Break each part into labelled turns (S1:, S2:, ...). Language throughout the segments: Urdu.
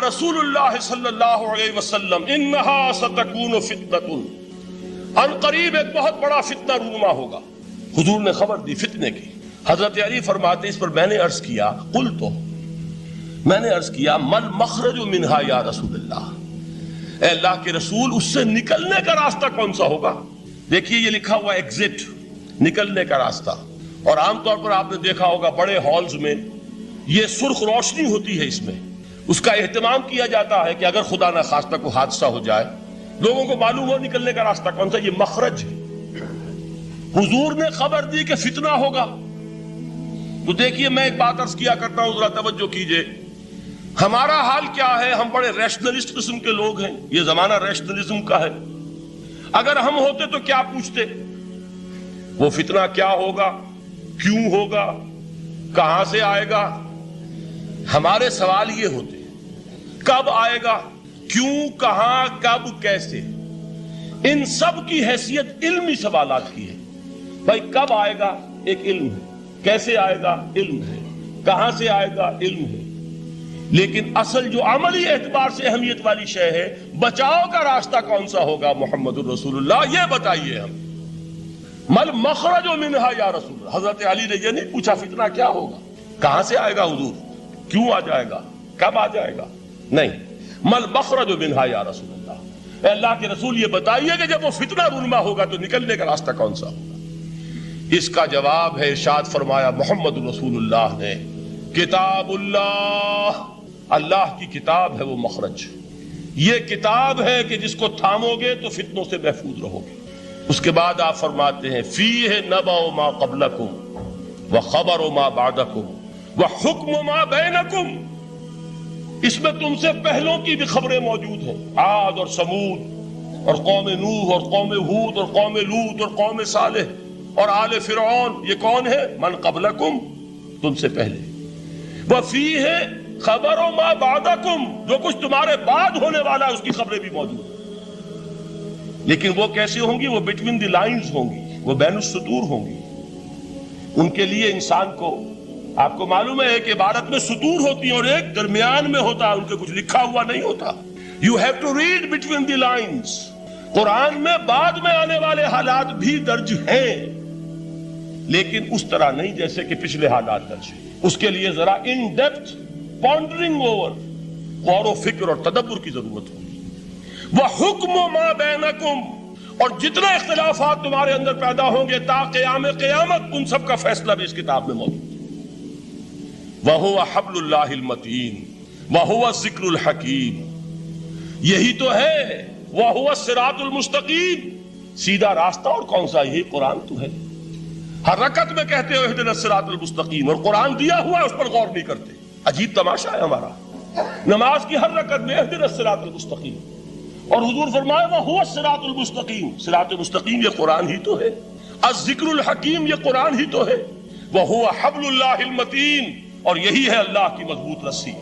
S1: رسول اللہ صلی اللہ علیہ وسلم انہا ستکون فتنۃ، ان قریب ایک بہت بڑا فتنہ رونما ہوگا. حضور نے خبر دی فتنے کی. حضرت علی فرماتے اس پر میں نے عرض کیا میں نے عرض کیا مل مخرج منہا یا رسول اللہ، اے اللہ کے رسول اس سے نکلنے کا راستہ کون سا ہوگا؟ دیکھیے یہ لکھا ہوا ایگزٹ، نکلنے کا راستہ. اور عام طور پر آپ نے دیکھا ہوگا بڑے ہالز میں یہ سرخ روشنی ہوتی ہے، اس میں اس کا اہتمام کیا جاتا ہے کہ اگر خدا نہ خواستہ کوئی حادثہ ہو جائے لوگوں کو معلوم ہو نکلنے کا راستہ کون سا. یہ مخرج ہے. حضور نے خبر دی کہ فتنہ ہوگا. تو دیکھیے میں ایک بات عرض کیا کرتا ہوں، ذرا توجہ کیجئے. ہمارا حال کیا ہے؟ ہم بڑے ریشنلسٹ قسم کے لوگ ہیں، یہ زمانہ ریشنلزم کا ہے. اگر ہم ہوتے تو کیا پوچھتے؟ وہ فتنہ کیا ہوگا، کیوں ہوگا، کہاں سے آئے گا؟ ہمارے سوال یہ ہوتے کب آئے گا، کیوں، کہاں، کب، کیسے. ان سب کی حیثیت علمی سوالات کی ہے. بھائی کب آئے گا ایک علم ہے، کیسے آئے گا علم ہے، کہاں سے آئے گا علم ہے. لیکن اصل جو عملی اعتبار سے اہمیت والی شے ہے، بچاؤ کا راستہ کون سا ہوگا محمد الرسول اللہ، یہ بتائیے. ہم مل مخرج منہا یا رسول اللہ. حضرت علی نے یہ نہیں پوچھا فتنہ کیا ہوگا، کہاں سے آئے گا حضور، کیوں آ جائے گا، کب آ جائے گا. نہیں، مل مخرج منہا یا رسول اللہ، اے اللہ کے رسول یہ بتائیے کہ جب وہ فتنہ رونما ہوگا تو نکلنے کا راستہ کون سا ہوگا. اس کا جواب ہے ارشاد فرمایا محمد رسول اللہ نے، کتاب اللہ، اللہ کی کتاب ہے وہ مخرج. یہ کتاب ہے کہ جس کو تھامو گے تو فتنوں سے محفوظ رہو گے. اس کے بعد آپ فرماتے ہیں فیہ نبأ ما قبلکم وخبر ما بعدکم وحکم ما بینکم. اس میں تم سے پہلوں کی بھی خبریں موجود ہیں، عاد اور سمود اور قوم نوح اور قوم ہود اور قوم لوط اور قوم صالح اور آل فرعون. یہ کون ہے؟ من قبلکم، تم سے پہلے. وفیہ خبر ما بعدکم، جو کچھ تمہارے بعد ہونے والا ہے اس کی خبریں بھی موجود ہیں. لیکن وہ کیسے ہوں گی؟ وہ بٹوین دی لائنز ہوں گی، وہ بین السطور ہوں گی. ان کے لیے انسان کو، آپ کو معلوم ہے ایک عبارت میں سطور ہوتی ہیں اور ایک درمیان میں ہوتا ہے، ان کے کچھ لکھا ہوا نہیں ہوتا. You have to read between the lines. Quran میں بعد میں آنے والے حالات بھی درج ہیں، لیکن اس طرح نہیں جیسے کہ پچھلے حالات درج ہیں. اس کے لیے ذرا ان ڈیپتھ پونڈرنگ اوور، غور و فکر اور تدبر کی ضرورت ہوگی. وحکم ما بینکم، اور جتنے اختلافات تمہارے اندر پیدا ہوں گے تا قیام قیامت، ان سب کا فیصلہ بھی اس کتاب میں موجود ہے. وَهُوَ حَبْلُ اللَّهِ الْمَتِينُ وَهُوَ الذِّكْرُ الْحَكِيمُ. یہی تو ہے وَهُوَ الصِّرَاطُ الْمُسْتَقِيمُ، سیدھا راستہ. اور کون سا؟ یہی قرآن تو ہے. ہر رکعت میں کہتے ہو اهْدِنَا الصِّرَاطَ الْمُسْتَقِيمُ، اور قرآن دیا ہوا ہے اس پر غور نہیں کرتے. عجیب تماشا ہے ہمارا. نماز کی ہر رکعت میں اهْدِنَا الصِّرَاطَ الْمُسْتَقِيمُ، اور حضور فرمایا وَهُوَ الصِّرَاطُ الْمُسْتَقِيمُ. صراط مستقیم یہ قرآن ہی تو ہے. الذکر الحکیم یہ قرآن ہی تو ہے. وَهُوَ حَبْلُ اللَّهِ الْمَتِينُ، اور یہی ہے اللہ کی مضبوط رسی.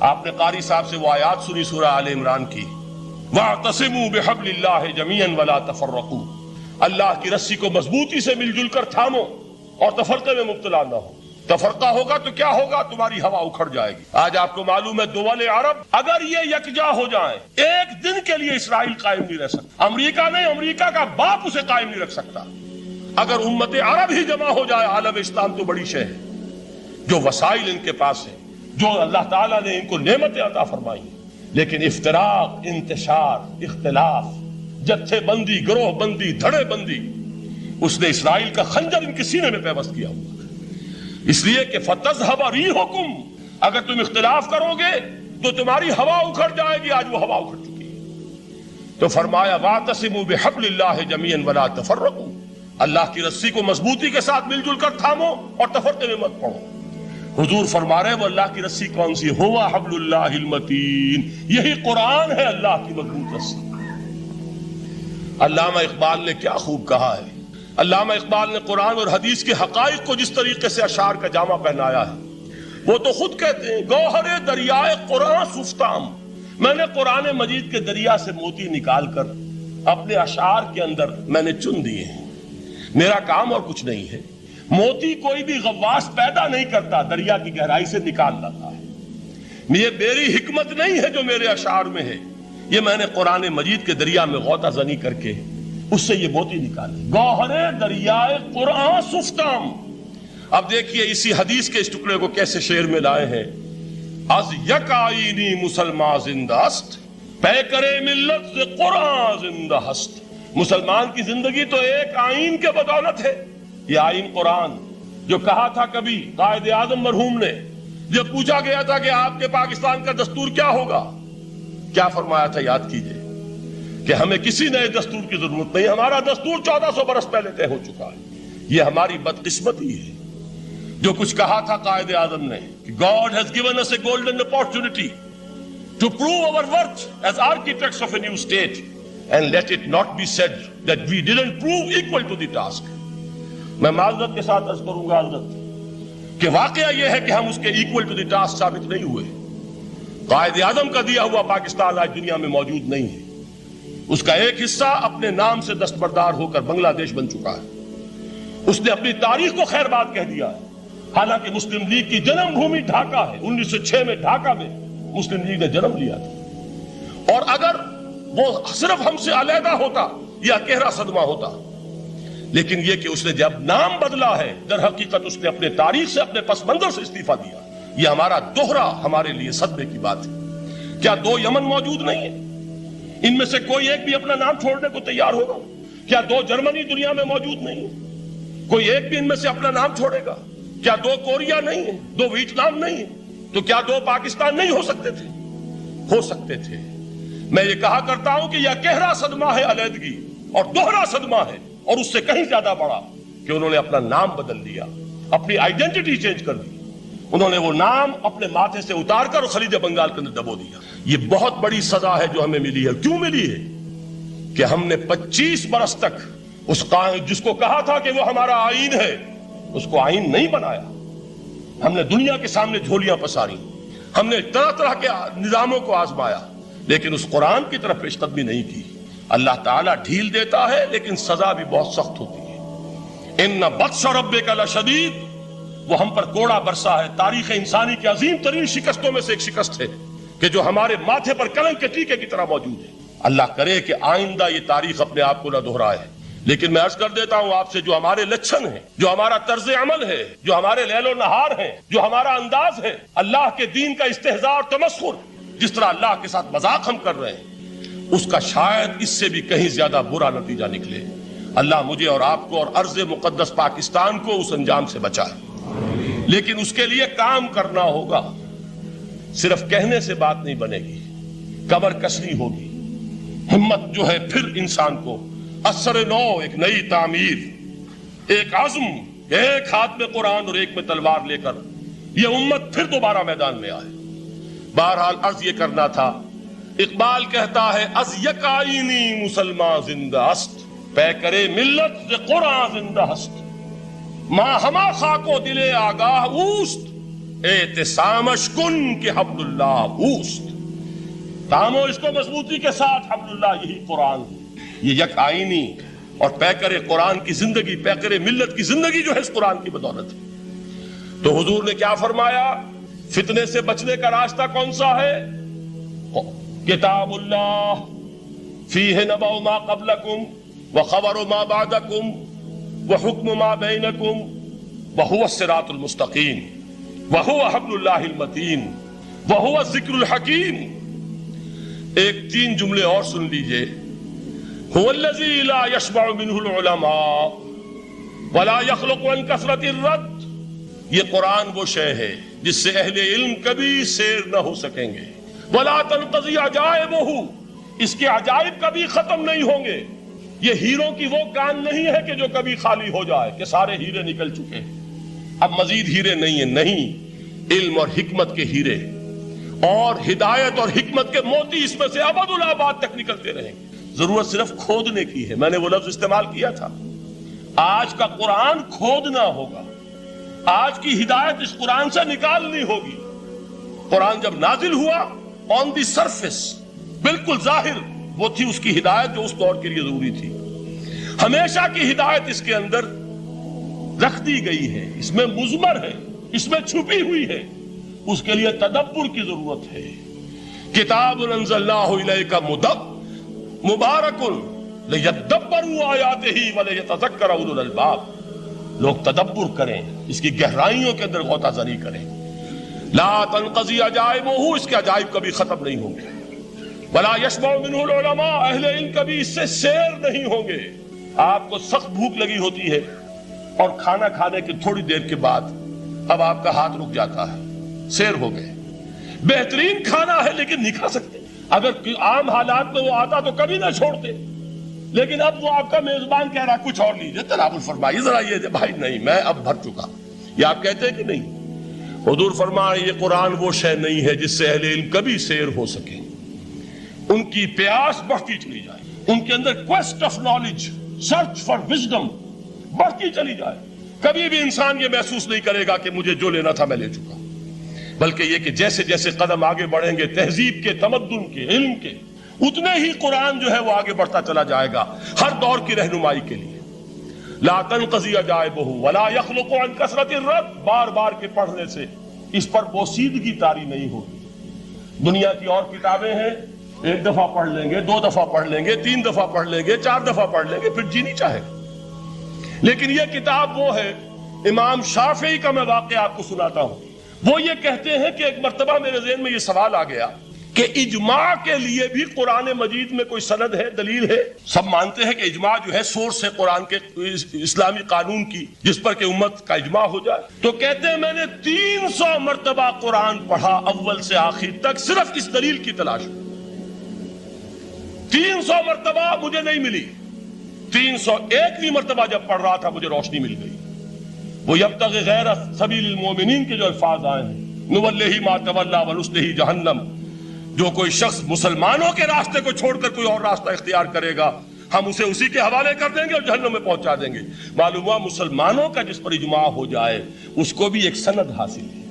S1: آپ نے قاری صاحب سے وہ آیات سنی سورہ آل عمران کی، وَاعْتَصِمُوا بِحَبْلِ اللَّهِ جَمِيعًا وَلَا تَفَرَّقُوا. اللہ کی رسی کو مضبوطی سے مل جل کر تھامو اور تفرقے میں مبتلا نہ ہو. تفرقہ ہوگا تو کیا ہوگا؟ تمہاری ہوا اکھڑ جائے گی. آج آپ کو معلوم ہے دول عرب اگر یہ یکجا ہو جائیں، ایک دن کے لیے اسرائیل قائم نہیں رہ سکتا. امریکہ نہیں، امریکہ کا باپ اسے قائم نہیں رکھ سکتا. اگر امت عرب ہی جمع ہو جائے، عالم اسلام تو بڑی شے ہے. جو وسائل ان کے پاس ہیں، جو اللہ تعالیٰ نے ان کو نعمتیں عطا فرمائی ہیں، لیکن افتراق، انتشار، اختلاف، جتھے بندی، گروہ بندی، دھڑے بندی، اس نے اسرائیل کا خنجر ان کے سینے میں پیوست کیا ہوا. اس لیے کہ فَتَذْهَبَ رِيحُكُمْ، اگر تم اختلاف کرو گے تو تمہاری ہوا اکھڑ جائے گی. آج وہ ہوا اکھڑ چکی ہے. تو فرمایا وَاعْتَصِمُوا بِحَبْلِ اللَّهِ جَمِيعًا وَلَا تَفَرَّقُوا، اللہ کی رسی کو مضبوطی کے ساتھ مل جل کر تھامو اور تفرقے میں مت پڑو. حضور فرما رہے وہ اللہ کی رسی کون سی؟ هُوَ حَبْلُ اللَّهِ الْمَتِينُ، یہی قرآن ہے اللہ کی مضبوط رسی. علامہ اقبال نے کیا خوب کہا ہے. علامہ اقبال نے قرآن اور حدیث کے حقائق کو جس طریقے سے اشعار کا جامع پہنایا ہے، وہ تو خود کہتے ہیں گوہر دریائے قرآن سفتام، میں نے قرآن مجید کے دریا سے موتی نکال کر اپنے اشعار کے اندر میں نے چن دیے ہیں. میرا کام اور کچھ نہیں ہے. موتی کوئی بھی غواص پیدا نہیں کرتا، دریا کی گہرائی سے نکال لاتا ہے. یہ میری حکمت نہیں ہے جو میرے اشعار میں ہے، یہ میں نے قرآن مجید کے دریا میں غوطہ زنی کر کے اس سے یہ موتی نکالی، گوہر دریائے قرآن سفتام۔ اب دیکھیے اسی حدیث کے اس ٹکڑے کو کیسے شعر میں لائے ہیں، از یک آئینی مسلمان زندہ است، پے کرے ملت سے قرآن زندہ ہست۔ مسلمان کی زندگی تو ایک آئین کے بدولت ہے، یہ آئین قرآن، جو کہا تھا کبھی قائد اعظم مرحوم نے جب پوچھا گیا تھا کہ آپ کے پاکستان کا دستور کیا ہوگا، کیا فرمایا تھا یاد کیجئے کہ ہمیں کسی نئے دستور کی ضرورت نہیں، ہمارا دستور 1400 برس پہلے طے ہو چکا ہے۔ یہ ہماری بدقسمتی ہے جو کچھ کہا تھا قائد اعظم نے کہ God has given us a golden opportunity to prove our worth as architects of a new state, and let it not be said that we didn't prove equal to the task۔ میں معذرت کے ساتھ عرض کروں گا حضرت کہ واقعہ یہ ہے کہ ہم اس کے ایکول ٹو دی ٹاسک ثابت نہیں ہوئے۔ قائد اعظم کا دیا ہوا پاکستان آج دنیا میں موجود نہیں ہے، اس کا ایک حصہ اپنے نام سے دستبردار ہو کر بنگلہ دیش بن چکا ہے، اس نے اپنی تاریخ کو خیر بات کہہ دیا ہے، حالانکہ مسلم لیگ کی جنم بھومی ڈھاکہ ہے، 1906 میں ڈھاکہ میں مسلم لیگ نے جنم لیا تھا، اور اگر وہ صرف ہم سے علیحدہ ہوتا یا گہرا صدمہ ہوتا، لیکن یہ کہ اس نے جب نام بدلا ہے در حقیقت اس نے اپنے تاریخ سے اپنے پس منظر سے استعفیٰ دیا، یہ ہمارا دوہرا ہمارے لیے صدمے کی بات ہے۔ کیا 2 یمن موجود نہیں ہے؟ ان میں سے کوئی ایک بھی اپنا نام چھوڑنے کو تیار ہوگا؟ کیا 2 جرمنی دنیا میں موجود نہیں ہے؟ کوئی ایک بھی ان میں سے اپنا نام چھوڑے گا؟ کیا 2 کوریا نہیں ہے؟ 2 ویتنام نہیں ہے؟ تو کیا 2 پاکستان نہیں ہو سکتے تھے؟ ہو سکتے تھے۔ میں یہ کہا کرتا ہوں کہ یہ گہرا صدمہ ہے علیحدگی، اور دوہرا صدمہ ہے، اور اس سے کہیں زیادہ بڑا کہ انہوں نے اپنا نام بدل لیا، اپنی آئیڈینٹی چینج کر دی، انہوں نے وہ نام اپنے ماتھے سے اتار کر خلیج بنگال کے اندر دبو دیا۔ یہ بہت بڑی سزا ہے جو ہمیں ملی ہے۔ کیوں ملی ہے؟ کہ ہم نے 25 برس تک اس قائد جس کو کہا تھا کہ وہ ہمارا آئین ہے، اس کو آئین نہیں بنایا۔ ہم نے دنیا کے سامنے جھولیاں پساری، ہم نے طرح طرح کے نظاموں کو آزمایا، لیکن اس قرآن کی طرف پیش قدمی نہیں کی۔ اللہ تعالیٰ ڈھیل دیتا ہے لیکن سزا بھی بہت سخت ہوتی ہے۔ ان بطش ربک لشدید، وہ ہم پر کوڑا برسا ہے۔ تاریخ انسانی کی عظیم ترین شکستوں میں سے ایک شکست ہے کہ جو ہمارے ماتھے پر کلنک کے ٹیکے کی طرح موجود ہے۔ اللہ کرے کہ آئندہ یہ تاریخ اپنے آپ کو نہ دہرائے، لیکن میں عرض کر دیتا ہوں آپ سے، جو ہمارے لچھن ہیں، جو ہمارا طرز عمل ہے، جو ہمارے لیل و نہار ہیں، جو ہمارا انداز ہے، اللہ کے دین کا استہزاء اور تمسخر، جس طرح اللہ کے ساتھ مذاق ہم کر رہے ہیں، اس کا شاید اس سے بھی کہیں زیادہ برا نتیجہ نکلے۔ اللہ مجھے اور آپ کو اور ارض مقدس پاکستان کو اس انجام سے بچائے، لیکن اس کے لیے کام کرنا ہوگا۔ صرف کہنے سے بات نہیں بنے گی، کمر کسنی ہوگی، ہمت جو ہے پھر انسان کو اثر نو، ایک نئی تعمیر، ایک عزم، ایک ہاتھ میں قرآن اور ایک میں تلوار لے کر یہ امت پھر دوبارہ میدان میں آئے۔ بہرحال عرض یہ کرنا تھا، اقبال کہتا ہے از یک آئینی مسلمان زندہ است، پے کرے ملت سے قرآن زندہ ہست، ماں ہما خاک و دل آگاہ اوست، اعتصامش کن کہ حبل اللہ اوست۔ تامو اس کو مضبوطی کے ساتھ، حبل اللہ یہی قرآن ہے۔ یہ یک آئینی اور پیکر قرآن کی زندگی، پیکر ملت کی زندگی جو ہے اس قرآن کی بدولت ہے۔ تو حضور نے کیا فرمایا؟ فتنے سے بچنے کا راستہ کون سا ہے؟ کتاب اللہ فیہ نبأ ما قبلکم وخبر ما بعدکم وحکم ما بینکم وہو الصراط المستقیم وہو حبل اللہ المتین وہو الذکر الحکیم۔ ایک 3 جملے اور سن لیجئے۔ هو الذی لا یشبع منہ العلماء ولا یخلق عن کثرت الرد۔ یہ قرآن وہ شے ہے جس سے اہل علم کبھی سیر نہ ہو سکیں گے۔ ولا تنقضی عجائبہ، اس کے عجائب کبھی ختم نہیں ہوں گے۔ یہ ہیروں کی وہ کان نہیں ہے کہ جو کبھی خالی ہو جائے کہ سارے ہیرے نکل چکے اب مزید ہیرے نہیں ہیں، نہیں، علم اور حکمت کے ہیرے اور ہدایت اور حکمت کے موتی اس میں سے ابد الآباد تک نکلتے رہیں گے۔ ضرورت صرف کھودنے کی ہے۔ میں نے وہ لفظ استعمال کیا تھا، آج کا قرآن کھودنا ہوگا، آج کی ہدایت اس قرآن سے نکالنی ہوگی۔ قرآن جب نازل ہوا آن دی سرفیس، بالکل ظاہر وہ تھی اس کی ہدایت جو اس دور کے لیے ضروری تھی۔ ہمیشہ کی ہدایت اس کے اندر رکھ دی گئی ہے، اس میں مضمر ہے، اس میں چھپی ہوئی ہے۔ اس کے لیے تدبر کی ضرورت ہے. کتاب انزلناہ الیک مبارک لیدبروا آیاتہ ولیتذکر اولو الالباب. لوگ تدبر کریں، اس کی گہرائیوں کے اندر غوطہ زنی کریں. لا تنقضی عجائبہ، اس کے عجائب کبھی ختم نہیں ہوں گے. ولا یشبع منہ العلماء، اہل علم کبھی اس سے سیر نہیں ہوں گے. آپ کو سخت بھوک لگی ہوتی ہے اور کھانا کھانے کی تھوڑی دیر کے بعد اب آپ کا ہاتھ رک جاتا ہے، سیر ہو گئے. بہترین کھانا ہے لیکن نہیں کھا سکتے. اگر عام حالات میں وہ آتا تو کبھی نہ چھوڑتے، لیکن اب وہ آپ کا میزبان کہہ رہا کچھ اور لیجیے، تناول فرمائیے ذرا. یہ بھائی نہیں، میں اب بھر چکا. یہ آپ کہتے ہیں کہ نہیں؟ حضور فرمائے یہ قرآن وہ شے نہیں ہے جس سے اہل علم کبھی سیر ہو سکے. ان کی پیاس بڑھتی چلی جائے، ان کے اندر quest of knowledge, search for wisdom بڑھتی چلی جائے. کبھی بھی انسان یہ محسوس نہیں کرے گا کہ مجھے جو لینا تھا میں لے چکا، بلکہ یہ کہ جیسے جیسے قدم آگے بڑھیں گے تہذیب کے، تمدن کے، علم کے، اتنے ہی قرآن جو ہے وہ آگے بڑھتا چلا جائے گا ہر دور کی رہنمائی کے لیے. لا تنقضی عجائبہ ولا یخلق عن کثرت الرد، بار بار کے پڑھنے سے اس پر بوسیدگی طاری نہیں ہوگی. دنیا کی اور کتابیں ہیں، ایک دفعہ پڑھ لیں گے، دو دفعہ پڑھ لیں گے، تین دفعہ پڑھ لیں گے، چار دفعہ پڑھ لیں گے، پھر جی نہیں چاہے. لیکن یہ کتاب وہ ہے. امام شافعی کا میں واقعہ آپ کو سناتا ہوں. وہ یہ کہتے ہیں کہ ایک مرتبہ میرے ذہن میں یہ سوال آ گیا کہ اجماع کے لیے بھی قرآن مجید میں کوئی سند ہے، دلیل ہے؟ سب مانتے ہیں کہ اجماع جو ہے سورس ہے قرآن کے اسلامی قانون کی، جس پر کہ امت کا اجماع ہو جائے. تو کہتے ہیں میں نے 300 مرتبہ قرآن پڑھا اول سے آخر تک، صرف اس دلیل کی تلاش میں. 300 مرتبہ مجھے نہیں ملی. 301ویں مرتبہ جب پڑھ رہا تھا مجھے روشنی مل گئی. وہ یبتغی غیر سبیل المومنین کے جو الفاظ آئے ہیں، نولہ ما تولی ونصلہ جہنم، جو کوئی شخص مسلمانوں کے راستے کو چھوڑ کر کوئی اور راستہ اختیار کرے گا ہم اسے اسی کے حوالے کر دیں گے اور جہنم میں پہنچا دیں گے. معلوم ہوا مسلمانوں کا جس پر اجماع ہو جائے اس کو بھی ایک سند حاصل ہے.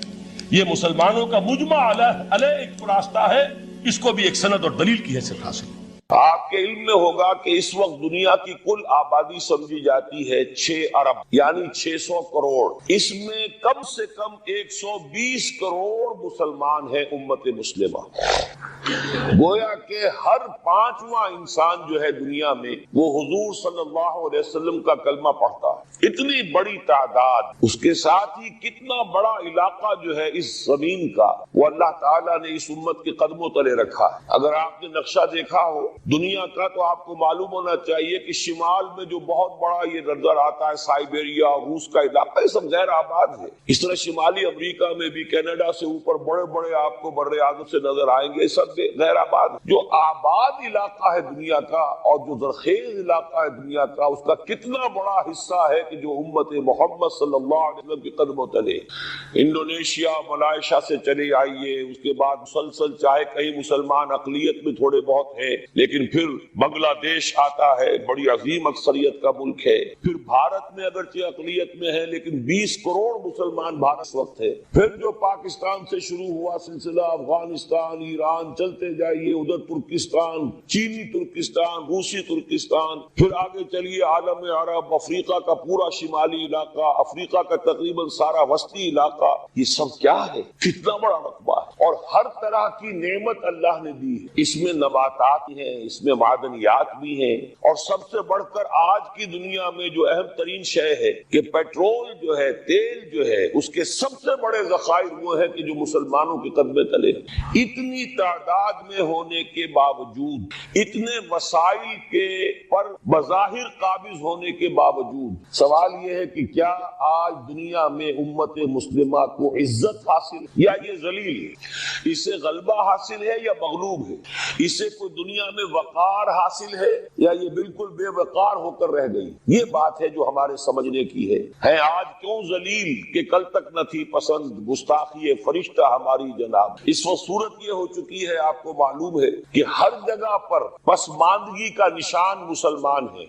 S1: یہ مسلمانوں کا مجمع علیہ ایک راستہ ہے، اس کو بھی ایک سند اور دلیل کی حیثیت حاصل ہے.
S2: آپ کے علم میں ہوگا کہ اس وقت دنیا کی کل آبادی سمجھی جاتی ہے 6 ارب یعنی 600 کروڑ. اس میں کم سے کم 120 کروڑ مسلمان ہیں امت مسلمہ. گویا کہ ہر 5واں انسان جو ہے دنیا میں وہ حضور صلی اللہ علیہ وسلم کا کلمہ پڑھتا ہے. اتنی بڑی تعداد، اس کے ساتھ ہی کتنا بڑا علاقہ جو ہے اس زمین کا وہ اللہ تعالیٰ نے اس امت کے قدموں تلے رکھا ہے. اگر آپ نے نقشہ دیکھا ہو دنیا کا تو آپ کو معلوم ہونا چاہیے کہ شمال میں جو بہت بڑا یہ نظر آتا ہے سائبیریا، روس کا علاقہ، یہ سب غیر آباد ہے. اس طرح شمالی امریکہ میں بھی کینیڈا سے اوپر بڑے بڑے آپ کو بر اعظم سے نظر آئیں گے، سب غیر آباد. جو آباد علاقہ ہے دنیا کا اور جو زرخیز علاقہ ہے دنیا کا، اس کا کتنا بڑا حصہ ہے کہ جو امت محمد صلی اللہ علیہ وسلم کے قدموں تلے. انڈونیشیا، ملائیشیا سے چلے آئیے، اس کے بعد مسلسل چاہے کہیں مسلمان اقلیت میں تھوڑے بہت ہیں، لیکن پھر بنگلہ دیش آتا ہے، بڑی عظیم اکثریت کا ملک ہے. پھر بھارت میں اگرچہ اقلیت میں ہے لیکن 20 کروڑ مسلمان بھارت اس وقت ہے. پھر جو پاکستان سے شروع ہوا سلسلہ، افغانستان، ایران، چلتے جائیے ادھر ترکستان، چینی ترکستان، روسی ترکستان، پھر آگے چلیے عالم عرب، افریقہ کا پورا شمالی علاقہ، افریقہ کا تقریباً سارا وسطی علاقہ. یہ سب کیا ہے؟ کتنا بڑا رقبہ ہے اور ہر طرح کی نعمت اللہ نے دی ہے. اس میں نباتات ہیں، اس میں معدنیات بھی ہیں، اور سب سے بڑھ کر آج کی دنیا میں جو اہم ترین شے ہے کہ پیٹرول جو ہے، تیل جو ہے، اس کے سب سے بڑے ذخائر وہ ہے کہ جو مسلمانوں کے قدمے تلے. اتنی تعداد میں ہونے کے باوجود، اتنے وسائل کے پر بظاہر قابض ہونے کے باوجود، سوال یہ ہے کہ کیا آج دنیا میں امت مسلمہ کو عزت حاصل یا یہ ذلیل ہے؟ اسے غلبہ حاصل ہے یا مغلوب ہے؟ اسے کوئی دنیا میں وقار حاصل ہے یا یہ بالکل بے وقار ہو کر رہ گئی؟ یہ بات ہے جو ہمارے سمجھنے کی ہے آج کیوں ذلیل کہ کل تک نہ تھی پسند، گستاخی فرشتہ ہماری جناب. اس وقت صورت یہ ہو چکی ہے، آپ کو معلوم ہے کہ ہر جگہ پر پسماندگی کا نشان مسلمان ہے.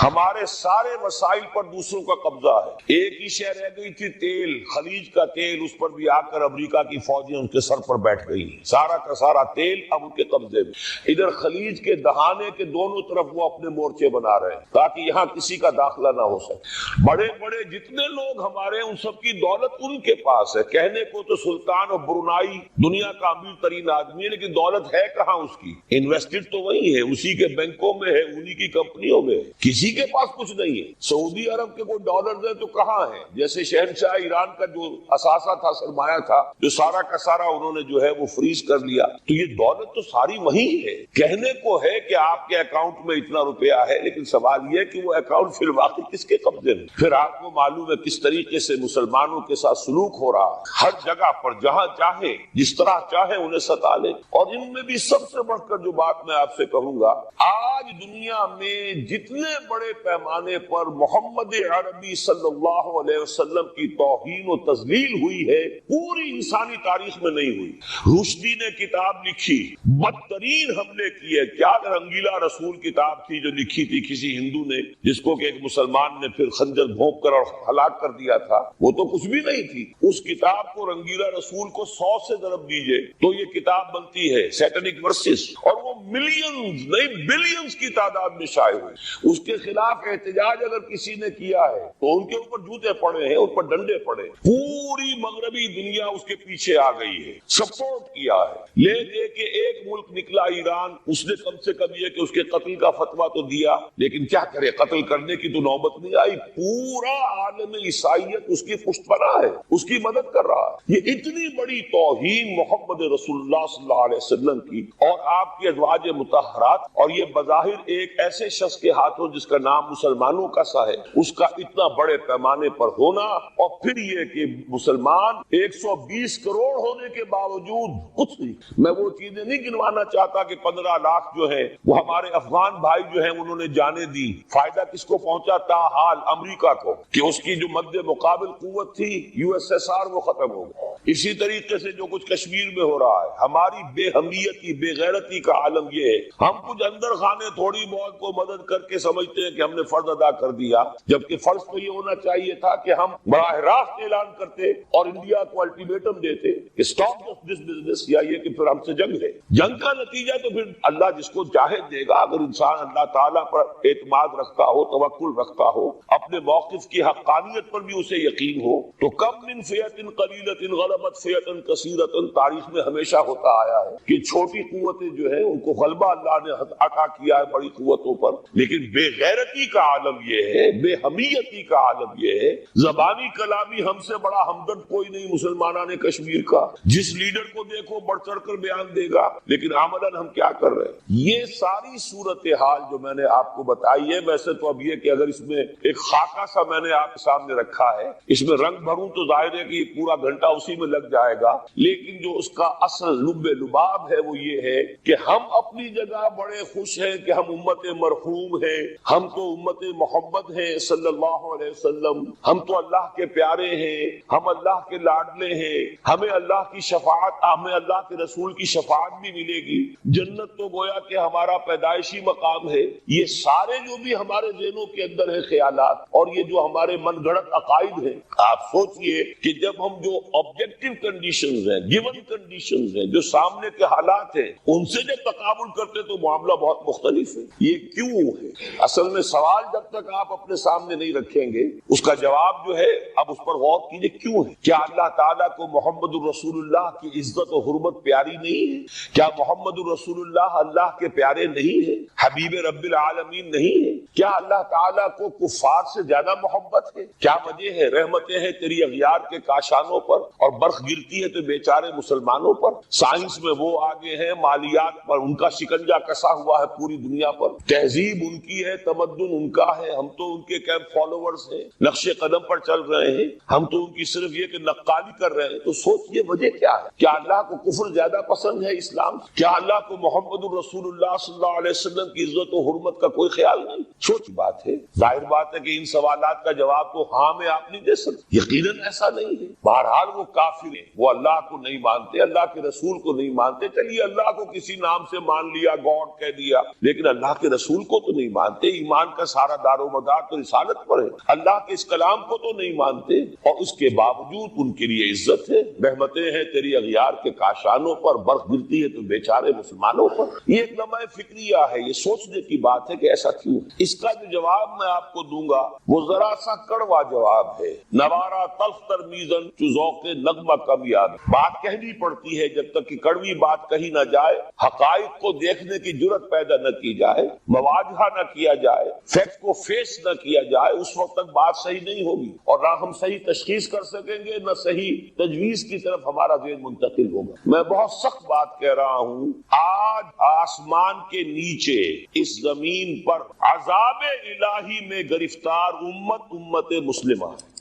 S2: ہمارے سارے وسائل پر دوسروں کا قبضہ ہے. ایک ہی شے رہ گئی تھی تیل، خلیج کا تیل، اس پر بھی آ کر امریکہ کی فوجیں ان کے سر پر بیٹھ گئی. سارا کا سارا تیل اب ان کے قبضے میں. ادھر خلیج دہلیز کے دہانے کے دونوں طرف وہ اپنے مورچے بنا رہے ہیں تاکہ یہاں کسی کا داخلہ نہ ہو سکے۔ بڑے بڑے جتنے لوگ ہمارے ان سب کی دولت ان کے پاس ہے، کہنے کو تو سلطان اور برونائی دنیا کا امیر ترین آدمی ہے، لیکن دولت ہے کہاں اس کی؟ انویسٹڈ تو وہی ہے، اسی کے بینکوں میں ہے، انہی کی کمپنیوں میں ہے، کسی کے پاس کچھ نہیں ہے۔ سعودی عرب کے کوئی ڈالر ہے تو کہاں ہے؟ جیسے شہنشاہ ایران کا جو اثاثہ تھا، سرمایہ تھا، جو سارا کا سارا انہوں نے جو ہے وہ فریز کر لیا، تو یہ دولت تو ساری وہی ہے۔ کہنے کو ہے کہ آپ کے اکاؤنٹ میں اتنا روپیہ ہے، لیکن سوال یہ ہے کہ وہ اکاؤنٹ فی الواقع کس کے قبضے میں؟ پھر آپ کو معلوم ہے کس طریقے سے مسلمانوں کے ساتھ سلوک ہو رہا ہے، ہر جگہ پر جہاں چاہے جس طرح چاہے انہیں ستا لیں۔ اور ان میں بھی سب سے بڑھ کر جو بات میں آپ سے کہوں گا، آج دنیا میں جتنے بڑے پیمانے پر محمد عربی صلی اللہ علیہ وسلم کی توہین و تذلیل ہوئی ہے، پوری انسانی تاریخ میں نہیں ہوئی۔ رشدی نے کتاب لکھی، بدترین حملے کیے، کیا رنگیلا رسول کتاب تھی جو لکھی تھی کسی ہندو نے، جس کو کہ ایک مسلمان نے پھر خنجر بھونک کر اور ہلاک کر دیا تھا، وہ تو کچھ بھی نہیں تھی۔ اس کتاب کو رنگیلا رسول کو 100 سے ضرب دیجئے تو یہ کتاب بنتی ہے سیٹنک ورسز، اور وہ ملینز نہیں بلینز کی تعداد میں شائع ہوئی۔ اس کے خلاف احتجاج اگر کسی نے کیا ہے تو ان کے اوپر جوتے پڑے ہیں، ان پر ڈنڈے پڑے، پوری مغربی دنیا اس کے پیچھے آ گئی ہے، سپورٹ کیا ہے۔ لے دے کے ایک ملک نکلا ایران، اس نے کم سے کم یہ کہ اس کے قتل کا فتویٰ تو دیا، لیکن کیا کرے، قتل کرنے کی تو نوبت نہیں آئی۔ پورا عالم عیسائیت اس کی پشت پناہ ہے، اس کی مدد کر رہا ہے۔ یہ اتنی بڑی توہین محمد رسول اللہ صلی اللہ علیہ وسلم کی اور آپ کی ازواج مطہرات، اور یہ بظاہر ایک ایسے شخص کے ہاتھوں جس کا نام مسلمانوں کا سا ہے، اس کا اتنا بڑے پیمانے پر ہونا، اور پھر یہ کہ مسلمان 120 کروڑ ہونے کے باوجود کچھ نہیں۔ میں وہ چیزیں نہیں گنوانا چاہتا کہ 15 لاکھ جو ہے وہ ہمارے افغان بھائی جو ہیں انہوں نے جانے دی، فائدہ کس کو پہنچا؟ تاحال امریکہ کو، کہ اس کی جو مد مقابل قوت تھی USSR وہ ختم ہو گئی۔ اسی طریقے سے جو کچھ کشمیر میں ہو رہا ہے، ہماری بے حمیتی بے غیرتی کا عالم یہ ہے، ہم کچھ اندر خانے تھوڑی بہت کو مدد کر کے سمجھتے ہیں کہ ہم نے فرض ادا کر دیا، جبکہ فرض تو یہ ہونا چاہیے تھا کہ ہم براہ راست اعلان کرتے اور انڈیا کو الٹیمیٹم دیتے کہ اسٹاپ دس بزنس، یا یہ کہ پھر ہم سے جنگ ہے۔ جنگ کا نتیجہ تو پھر اللہ جس کو چاہے دے گا۔ اگر انسان اللہ تعالیٰ پر اعتماد رکھتا ہو، توکل رکھتا ہو، اپنے موقف کی حقانیت پر بھی اسے یقین ہو، تو کم من فئۃ قلیلۃ غلبت فئۃ کثیرۃ، تاریخ میں ہمیشہ ہوتا آیا ہے کہ چھوٹی قوتیں جو ہیں ان کو غلبہ اللہ نے عطا کیا ہے بڑی قوتوں پر، لیکن بے غیرتی کا عالم یہ ہے، بے حمیتی کا عالم یہ ہے۔ زبانی کلامی ہم سے بڑا ہمدرد کوئی نہیں مسلمانان کشمیر کا، جس لیڈر کو دیکھو بڑھ چڑھ کر بیان دے گا، لیکن عملاً ہم کیا کر رہے ہیں؟ یہ ساری صورتحال جو میں نے آپ کو بتائی ہے، ویسے تو اب یہ کہ اگر اس میں ایک خاکہ سا میں نے آپ کے سامنے رکھا ہے، اس میں رنگ بھروں تو ظاہر ہے کہ پورا گھنٹہ اسی میں لگ جائے گا، لیکن جو اس کا اصل لب لباب ہے وہ یہ ہے کہ ہم اپنی جگہ بڑے خوش ہیں کہ ہم امت مرحوم ہیں، ہم تو امت محمد ہیں صلی اللہ علیہ وسلم، ہم تو اللہ کے پیارے ہیں، ہم اللہ کے لاڈلے ہیں، ہمیں اللہ کی شفاعت، ہمیں اللہ کے رسول کی شفاعت بھی ملے گی، جنت تو گویا کہ ہمارا پیدائشی مقام ہے۔ یہ سارے جو بھی ہمارے ذہنوں کے اندر ہے خیالات، اور یہ جو ہمارے من گھڑت عقائد ہیں، آپ سوچئے کہ جب ہم جو آبجیکٹو کنڈیشنز ہیں، گیون کنڈیشنز ہیں، جو سامنے کے حالات ہیں، ان سے جب تقابل کرتے تو معاملہ بہت مختلف ہے۔ یہ کیوں ہے؟ اصل میں سوال جب تک آپ اپنے سامنے نہیں رکھیں گے، اس کا جواب جو ہے اب اس پر غور کیجئے، کیوں ہے؟ کیا اللہ تعالیٰ کو محمد الرسول اللہ کی عزت و حرمت پیاری نہیں ہے؟ کیا محمد الرسول اللہ اللہ کے پیارے نہیں ہے؟ حبیب رب العالمین نہیں ہے؟ کیا اللہ تعالیٰ کو کفار سے زیادہ محبت ہے؟ کیا وجہ ہے؟ رحمتیں ہیں تیری اغیار کے کاشانوں پر، اور برف گرتی ہے تو بیچارے مسلمانوں پر۔ سائنس میں وہ آگے ہیں، مالیات پر ان کا شکنجا کسا ہوا ہے پوری دنیا پر، تہذیب ان کی ہے، تمدن ان کا ہے، ہم تو ان کے کیمپ فالوورز ہیں، نقش قدم پر چل رہے ہیں، ہم تو ان کی صرف یہ کہ نقالی کر رہے ہیں۔ تو سوچئے وجہ کیا ہے؟ کیا اللہ کو کفر زیادہ پسند ہے اسلام؟ کیا اللہ کو محمد الرسول اللہ صلی اللہ علیہ وسلم کی عزت و حرمت کا کوئی خیال نہیں؟ چھوٹی بات ہے، ظاہر بات ہے کہ ان سوالات کا جواب تو ہاں میں آپ نہیں دے سکتے، یقیناً ایسا نہیں ہے۔ بہرحال وہ کافر ہیں، وہ اللہ کو نہیں مانتے، اللہ کے رسول کو نہیں مانتے، چلیے اللہ کو کسی نام سے مان لیا، گاڈ کہہ دیا، لیکن اللہ کے رسول کو تو نہیں مانتے۔ ایمان کا سارا دار و مدار تو رسالت پر ہے، اللہ کے اس کلام کو تو نہیں مانتے، اور اس کے باوجود ان کے لیے عزت ہے، رحمتیں ہیں تیری اغیار کے کاشانوں پر، برف گرتی ہے تو بیچارے مسلمانوں پر۔ یہ ایک لمحہ فکریہ ہے، یہ سوچنے کی بات ہے کہ ایسا کیوں۔ اس کا جو جواب میں آپ کو دوں گا وہ ذرا سا کڑوا جواب ہے۔ نوارا تلخ ترمیزن چو ذوق نغمہ کم یاد، بات کہنی پڑتی ہے جب تک کہ کڑوی بات کہی نہ جائے، حقائق کو دیکھنے کی جرت پیدا نہ کی جائے، مواجہہ نہ کیا جائے، فیکٹ کو فیس نہ کیا جائے، اس وقت تک بات صحیح نہیں ہوگی، اور نہ ہم صحیح تشخیص کر سکیں گے، نہ صحیح تجویز کی طرف ہمارا ذہن منتقل ہوگا۔ میں بہت سخت بات کہہ رہا ہوں، آج آسمان کے نیچے اس زمین پر عذاب الہی میں گرفتار امت مسلمہ ہے۔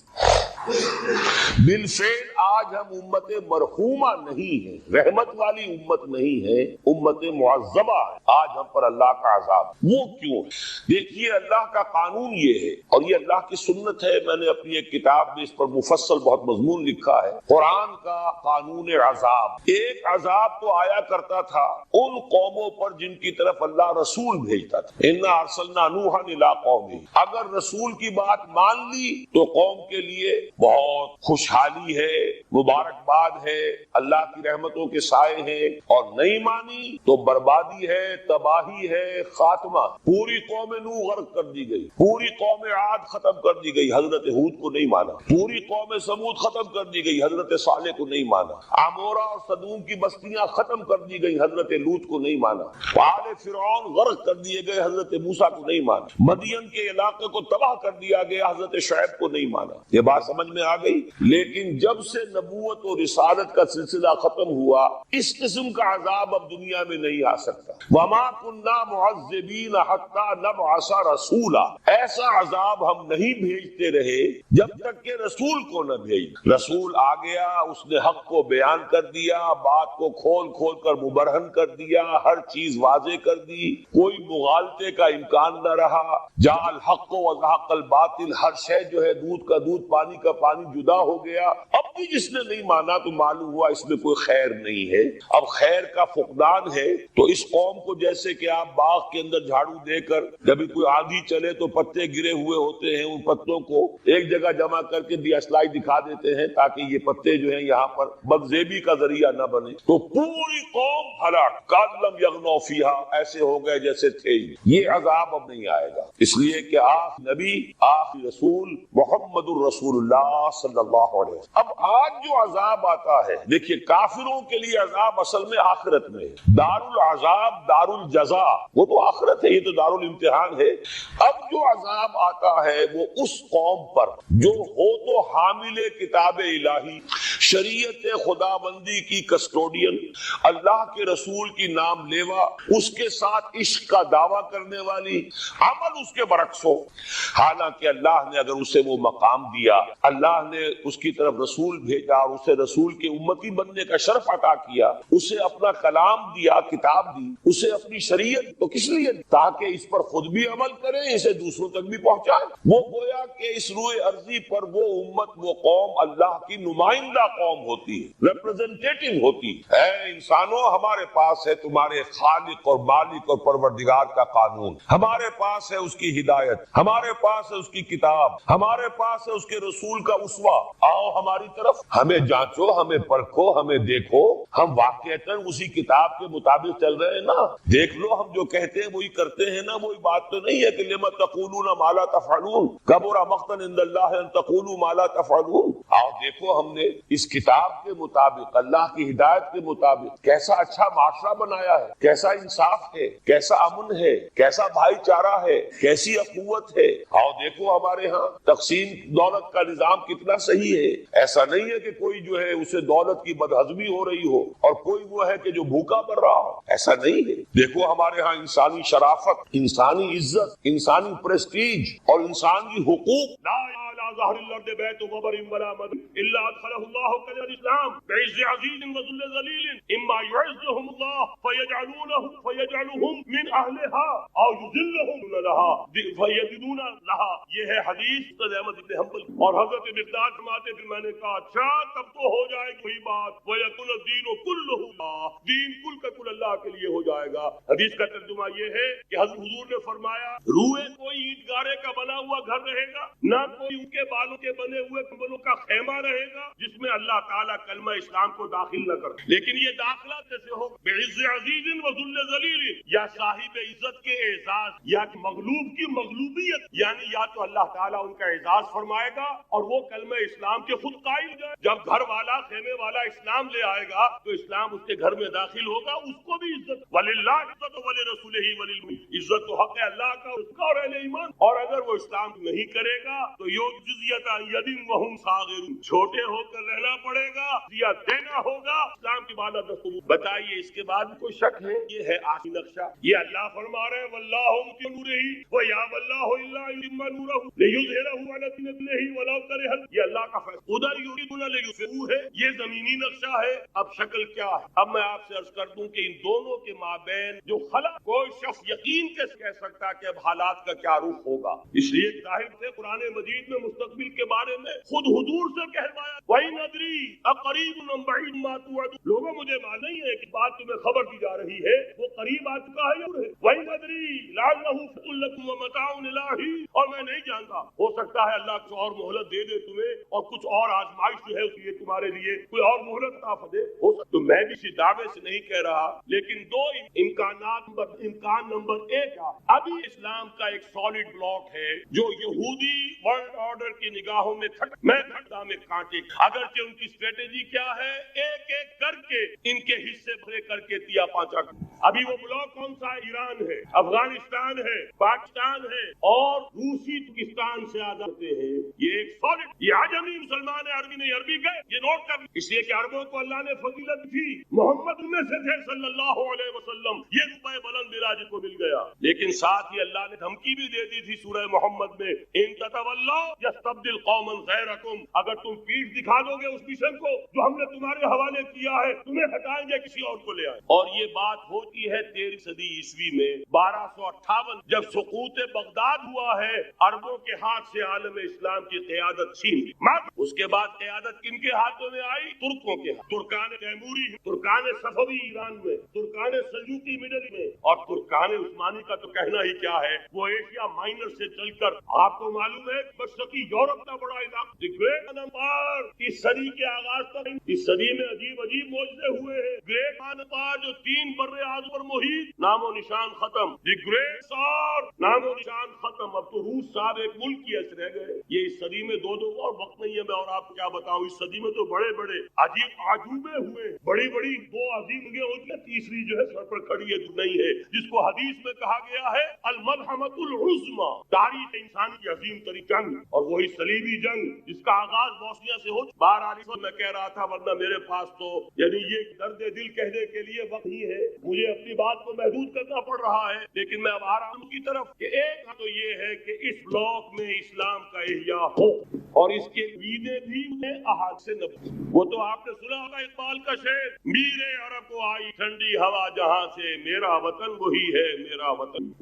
S2: بالفعل آج ہم امت مرحومہ نہیں ہیں، رحمت والی امت نہیں ہے، امت معذبہ ہے۔ آج ہم پر اللہ کا عذاب، وہ کیوں ہے؟ دیکھیے اللہ کا قانون یہ ہے، اور یہ اللہ کی سنت ہے۔ میں نے اپنی ایک کتاب میں اس پر مفصل بہت مضمون لکھا ہے، قرآن کا قانون عذاب۔ ایک عذاب تو آیا کرتا تھا ان قوموں پر جن کی طرف اللہ رسول بھیجتا تھا، انا ارسلنا نوحا الی قومہ۔ اگر رسول کی بات مان لی تو قوم کے لیے بہت خوشحالی ہے، مبارکباد ہے، اللہ کی رحمتوں کے سائے ہیں، اور نہیں مانی تو بربادی ہے، تباہی ہے، خاتمہ۔ پوری قوم نوح غرق کر دی گئی، پوری قوم عاد ختم کر دی گئی، حضرت ہود کو نہیں مانا، پوری قوم سمود ختم کر دی گئی، حضرت صالح کو نہیں مانا، عمورہ اور صدوم کی بستیاں ختم کر دی گئی، حضرت لوط کو نہیں مانا، آل فرعون غرق کر دیے گئے، حضرت موسیٰ کو نہیں مانا، مدین کے علاقے کو تباہ کر دیا گیا، حضرت شعیب کو نہیں مانا۔ یہ بات سمجھ میں آ گئی؟ لیکن جب سے نبوت اور رسالت کا سلسلہ ختم ہوا، اس قسم کا عذاب اب دنیا میں نہیں آ سکتا۔ وما كنا معذبین حتی نبعث رسولا، ایسا عذاب ہم نہیں بھیجتے رہے جب تک کہ رسول کو نہ بھیج۔ رسول آ گیا، اس نے حق کو بیان کر دیا، بات کو کھول کھول کر مبرہن کر دیا، ہر چیز واضح کر دی، کوئی مغالطے کا امکان نہ رہا، جعل حق و وزحق الباطل، ہر شے جو ہے دودھ کا دودھ پانی کا پانی جدا ہو گیا۔ اب بھی جس نے نہیں مانا تو معلوم ہوا اس میں کوئی خیر نہیں ہے، اب خیر کا فقدان ہے۔ تو اس قوم کو جیسے کہ آپ باغ کے اندر جھاڑو دے کر جب کوئی آندھی چلے تو پتے گرے ہوئے ہوتے ہیں، ان پتوں کو ایک جگہ جمع کر کے دیاسلائی دکھا دیتے ہیں تاکہ یہ پتے جو ہیں یہاں پر بدزیبی کا ذریعہ نہ بنے، تو پوری قوم ہلاک، کالم یغنو فیہا، ایسے ہو گئے جیسے تھے ہی۔ یہ عذاب اب نہیں آئے گا، اس لیے کہ آخری نبی آخری رسول محمد الرسول اللہ صلی اللہ علیہ وسلم۔ اب آج جو عذاب آتا ہے، دیکھیے کافروں کے لیے عذاب اصل میں آخرت میں ہے، دار العذاب دار الجزا، وہ تو آخرت ہے، یہ تو دار الامتحان ہے۔ اب جو عذاب آتا ہے وہ اس قوم پر جو ہو تو حامل کتاب الہی، شریعت خدا بندی کی کسٹوڈین، اللہ کے رسول کی نام لیوا، اس کے ساتھ عشق کا دعویٰ کرنے والی، عمل اس کے برعکس ہو۔ حالانکہ اللہ نے اگر اسے وہ مقام دیا، اللہ نے اس کی طرف رسول بھیجا اور اسے رسول کے امتی بننے کا شرف عطا کیا، اسے اپنا کلام دیا، کتاب دی، اسے اپنی شریعت، تو کس لیے؟ تاکہ اس پر خود بھی عمل کریں، اسے دوسروں تک بھی پہنچائیں۔ وہ گویا کہ اس روئے ارضی پر وہ امت، وہ قوم اللہ کی نمائندہ قوم ہوتی ہے، ریپرزنٹیٹو ہوتی ہے۔ اے انسانوں، ہمارے پاس ہے تمہارے خالق اور مالک اور پروردگار کا قانون، ہمارے پاس ہے اس کی ہدایت، ہمارے پاس ہے اس کی کتاب، ہمارے پاس ہے اس کے رسول کا اسوہ۔ آؤ ہماری طرف، ہمیں جانچو، ہمیں پرکھو، ہمیں دیکھو، ہم واقعتاً اسی کتاب کے مطابق چل رہے ہیں نا؟ دیکھ لو، ہم جو کہتے ہیں وہی کرتے ہیں نا؟ وہی بات تو نہیں ہے کہ لما تقولون ما لا تفعلون، کبر مقتا عند اللہ ان تقولوا ما لا تفعلون۔ آؤ دیکھو، ہم نے اس کتاب کے مطابق، اللہ کی ہدایت کے مطابق کیسا اچھا معاشرہ بنایا ہے، کیسا انصاف ہے، کیسا امن ہے، کیسا بھائی چارہ ہے، کیسی اخوت ہے۔ آؤ دیکھو ہمارے ہاں تقسیم دولت کا نظام کتنا صحیح ہے۔ ایسا نہیں ہے کہ کوئی جو ہے اسے دولت کی بدہضمی ہو رہی ہو اور کوئی وہ ہے کہ جو بھوکا مر رہا ہو، ایسا نہیں ہے۔ دیکھو ہمارے ہاں انسانی شرافت، انسانی عزت، انسانی پریسٹیج اور انسانی حقوق۔ لا ظاہر الارض بیت غبر ولا مد الا ادخلہ اللہ قدر الاسلام بعز عزیز وذل ذلیل اما يعزهم اللہ
S1: فَيَجْعَلُهُمْ مِنْ أَهْلِهَا أَوْ يُذِلُّهُمْ لَهَا فَيَجِدُونَ لَهَا. یہ ہے حدیث احمد بن حنبل. اور حضرت مقداد فرماتے پھر میں نے کہا اچھا تب تو ہو جائے گی وہی بات وَيَكُونُ الدِّينُ كُلُّهُ لِلَّهِ. دین کل کا کل اللہ کے لیے ہو جائے گا. حدیث کا ترجمہ یہ ہے کہ حضرت حضور نے فرمایا روئے کوئی اینٹ گارے کا بنا ہوا گھر رہے گا نہ کوئی ان کے بالوں کے بنے ہوئے کمبلوں کا خیمہ رہے گا جس میں اللہ تعالیٰ کلمہ اسلام کو داخل نہ کر. لیکن یہ داخلہ جیسے ہو بعز عزیز و ذل ذلیل یا صاحب عزت کے اعزاز یا مغلوب کی مغلوبیت یعنی یا تو اللہ تعالیٰ ان کا اعزاز فرمائے گا اور وہ کلمہ اسلام کے خود قائل جائے. جب گھر والا خیمے والا اسلام لے آئے گا تو اسلام اس کے گھر میں داخل ہوگا اس کو بھی عزت وللہ عزت ولرسولہ وللمؤمنین عزت تو حق ہے اللہ کا اس کا اور اہل ایمان. اور اگر وہ اسلام نہیں کرے گا تو یجزیۃ عن ید وہم صاغرون چھوٹے ہو کر رہنا پڑے گا یا دینا ہوگا اسلام کی بالادست. بتائیے اس کے بعد کوئی شک ہے؟ یہ ہے آخری نقشہ. یہ اللہ فرما رہے ہیں واللہ متم نورہ ویاب اللہ الا یتم نورہ لیظہرہ علی الدین کلہ ولو کرہ. یہ اللہ کا فیصلہ. ادھر یریدون لیطفئوا ہے یہ زمینی نقشہ ہے. اب شکل کیا ہے؟ اب میں آپ سے عرض کر دوں کہ ان دونوں کے مابین جو خلا کوئی شخص یقین کے کہہ سکتا کہ اب حالات کا کیا رخ ہوگا. اس لیے ظاہر سے قرآن مجید میں مستقبل کے بارے میں خود حضور سے کہوایا وَإِنْ أَدْرِي أَقَرِيبٌ أَمْ بَعِيدٌ مَا تُوعَدُونَ. لوگوں مجھے معلوم نہیں ہے کہ بات تمہیں خبر دی جا رہی ہے وہ قریب آ چکا ہے یا دور ہے. وَإِنْ أَدْرِي لَعَلَّهُ فَتْنٌ لَكُمْ وَمَتَاعٌ إِلَىٰ حِينٍ. اور میں نہیں جانتا ہو سکتا ہے اللہ کچھ اور مہلت دے دے تمہیں اور کچھ اور آزمائش جو ہے اس لیے تمہارے لیے کوئی اور مہلت عطا دے. ہو سکتا تو میں بھی اسی دعوے سے نہیں کہہ رہا لیکن دو امکانات. امکان نمبر ایک ابھی اسلام کا ایک سالڈ بلاک ہے جو یہودی ورلڈ آرڈر کی نگاہوں میں کھٹا میں کانٹے. اگرچہ ان کی اسٹریٹجی کیا ہے ایک ایک کر کے ان کے حصے بھرے کر کے تیا پانچا. ابھی وہ بلاک کون سا ہے؟ ایران ہے افغانستان ہے پاکستان ہے اور روسی ترکستان سے آزاد ہیں. یہ ایک سالڈ یہ عجمی مسلمان ہے عربی نہیں عربی گئے یہ نوٹ کر. اس لیے کہ عربوں کو اللہ نے فضیلت تھی محمد ان میں سے تھے صلی اللہ علیہ وسلم یہ روپے بلند مراج کو مل گیا. لیکن ساتھ ہی اللہ نے دھمکی بھی دے دی تھی سورہ محمد میں ان تتولوا یستبدل قوما غیرکم. اگر تم پیٹھ دکھا دو گے اس مشن کو جو ہم نے تمہارے حوالے کیا ہے تمہیں ہٹائیں گے کسی اور کو لے آئے. اور یہ بات ہوتی ہے 13 صدی عیسوی میں 1258 جب سقوط بغداد ہوا ہے عربوں کے ہاتھ سے عالم اسلام کی قیادت چھین لی. اس کے بعد قیادت کن کے ہاتھوں میں آئی؟ ترکوں کے ہاتھ. ترکان تیموری ترکان صفوی ایران میں ترکان سلجوقی مڈل میں اور ترکان عثمانی کا تو کہنا ہی کیا ہے. وہ ایشیا مائنر سے چل کر آپ کو معلوم ہے مشرقی یورپ کا بڑا علاقہ اس صدی کے آغاز تک اس صدی میں عجیب عجیب معجزے ہوئے ہیں. گریٹ انپار جو 3 بر اعظم پر محیط نام و نشان ختم. دی گریٹ سار نام و نشان ختم. اب تو روس صاحب ایک ملک کی ایسے رہ گئے. یہ اس صدی میں دو اور وقت نہیں ہے میں اور آپ کو کیا بتاؤں. اس صدی میں تو بڑے بڑے عجیب عجوبے ہوئے بڑی بڑی 2 عظیم ہوتی ہے تیسری جو ہے سر پر کھڑی ہے نہیں ہے جس کو حدیث میں کہا گیا ہے الملحمۃ العظمی تاریخ انسان کی عظیم ترین جنگ. اور وہی صلیبی جنگ جس کا آغاز بوسنیا سے ہو. بہرحال میں کہہ رہا تھا ورنہ میرے پاس تو یعنی یہ درد دل کہنے کے لیے وقت ہی ہے مجھے اپنی بات کو محدود کرنا پڑ رہا ہے. لیکن میں اب آ رہا ہوں کی طرف کہ ایک تو یہ ہے کہ اس بلاک میں اسلام کا احیاء ہو اور اس کے عیدیں بھی احاد سے نہ. وہ تو آپ نے سنا ہوگا اقبال کا شعر میرے عرب کو آئی ٹھنڈی ہوا جہاں سے میرا وطن وہی ہے میرا وطن.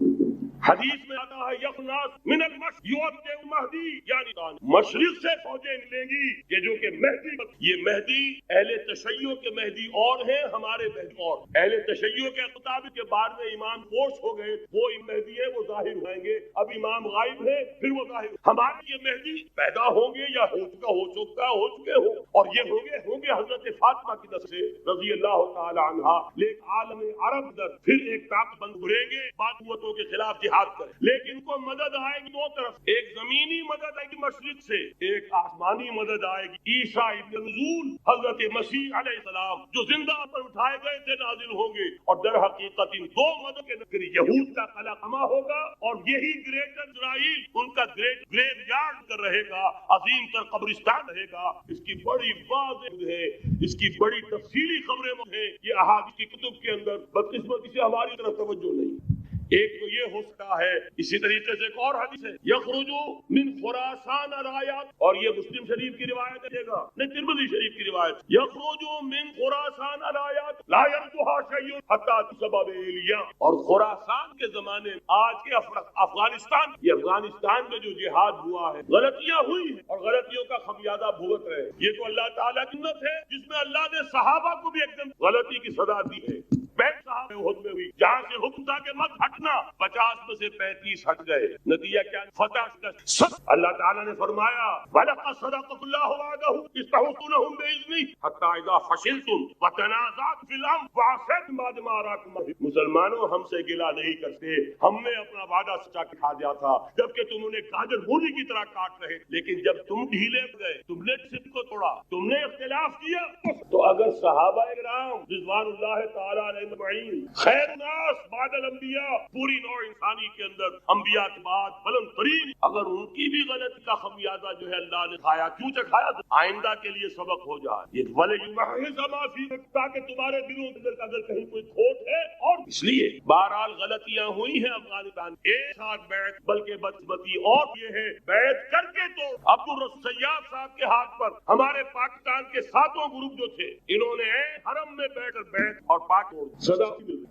S1: حدیث میں آتا ہے یخناس من المشرق یوت مہدی یعنی مشرق سے فوجیں نکلیں گی کہ جو کہ مہدی یہ مہدی اہل تشیع کے مہدی اور ہیں ہمارے مہدی اور اہل تشیع کے مطابق کے بعد میں امام پوش ہو گئے وہ مہدی ہے وہ ظاہر ہوئیں گے. اب امام غائب ہے پھر وہ ظاہر. ہمارے یہ مہدی پیدا ہوں گے یا ہو چکے ہوں اور یہ ہوں گے حضرت فاطمہ کی نسل سے رضی اللہ تعالی عنہا. لیکن عالم عرب در پھر ایک طاقت بند ابھریں گے بعض قوتوں کے خلاف جہاد کریں. لیکن کو مدد آئے گی 2 طرف. ایک زمینی مدد آئے گی مشرق سے ایک آسمانی مدد آئے گی. عیسیٰ ابن نزول حضرت مسیح علیہ السلام جو زندہ پر اٹھائے گئے تھے نازل ہوں گے. اور در حقیقت ان 2 مدد کے نظر یہود کا قلقمہ ہوگا اور یہی گریٹر اسرائیل ان کا گریو یارڈ کر رہے گا عظیم تر قبرستان رہے گا. اس کی بڑی واضح ہے اس کی بڑی تفصیلی خبریں ہیں یہ احادیث کی کتب کے اندر. بدقسمتی سے ہماری طرف توجہ نہیں. ایک تو یہ ہو سکتا ہے، اسی طریقے سے ایک اور حدیث ہے یخرجو من خراسان رایات، اور یہ مسلم شریف کی روایت ہے گا، نہیں ترمذی شریف کی روایت، یخرجو من خراسان رایات لا يرجوها شيء حتى تسبب ایلیا، اور خراسان کے زمانے آج کے افغانستان، یہ افغانستان میں جو جہاد ہوا ہے، غلطیاں ہوئی ہیں اور غلطیوں کا خمیازہ بھگت رہے، یہ تو اللہ تعالیٰ کی سنت ہے جس میں اللہ نے صحابہ کو بھی ایک دم غلطی کی سزا دی ہے۔ بیت صاحب احد میں ہوئی، جہاں سے حکم تھا کہ مت ہٹنا، 50 میں سے 35 ہٹ گئے، نتیجہ کیا؟ فتح۔ اللہ تعالیٰ نے فرمایا وَلَقَدْ صَدَقَكُمُ اللَّهُ وَعْدَهُ إِذْ تَحُسُّونَهُم بِإِذْنِهِ حَتَّىٰ إِذَا فَشِلْتُمْ وَتَنَازَعْتُمْ فِي الْأَمْرِ وَعَصَيْتُم بَعْدَ مَا أَرَاكُم۔ مسلمانوں ہم سے گلہ نہیں کرتے، ہم نے اپنا وعدہ سچا کھا دیا تھا جبکہ تم انہیں گاجر مولی کی طرح کاٹ رہے، لیکن جب تم ڈھیلے گئے، تم نے ڈسپلن کو توڑا، تم نے اختلاف کیا۔ تو اگر صحابہ کرام رضوان اللہ تعالیٰ علیہ اجمعین خیر الناس بعد الانبیاء، پوری نوع انسانی کے اندر انبیاء کے بعد بلند ترین، اگر ان کی بھی غلطی کا خمیازہ جو ہے اللہ نے کھایا، کیوں چکھایا؟ آئندہ کے لیے سبق ہو جائے، یہ وَلَيُمَحِّصَ مَا فِي تاکہ تمہارے دلوں کے اندر اگر کہیں کوئی کھوٹ ہے، اور اس لیے بہرحال غلطیاں ہوئی ہیں افغانستان، ایک ساتھ بیعت، بلکہ بدقسمتی اور یہ ہے بیعت کر کے تو عبدالرسول سیاد صاحب کے ہاتھ پر ہمارے پاکستان کے 7 گروپ جو تھے، انہوں نے حرم میں بیٹھ کر بیعت اور پاک سزا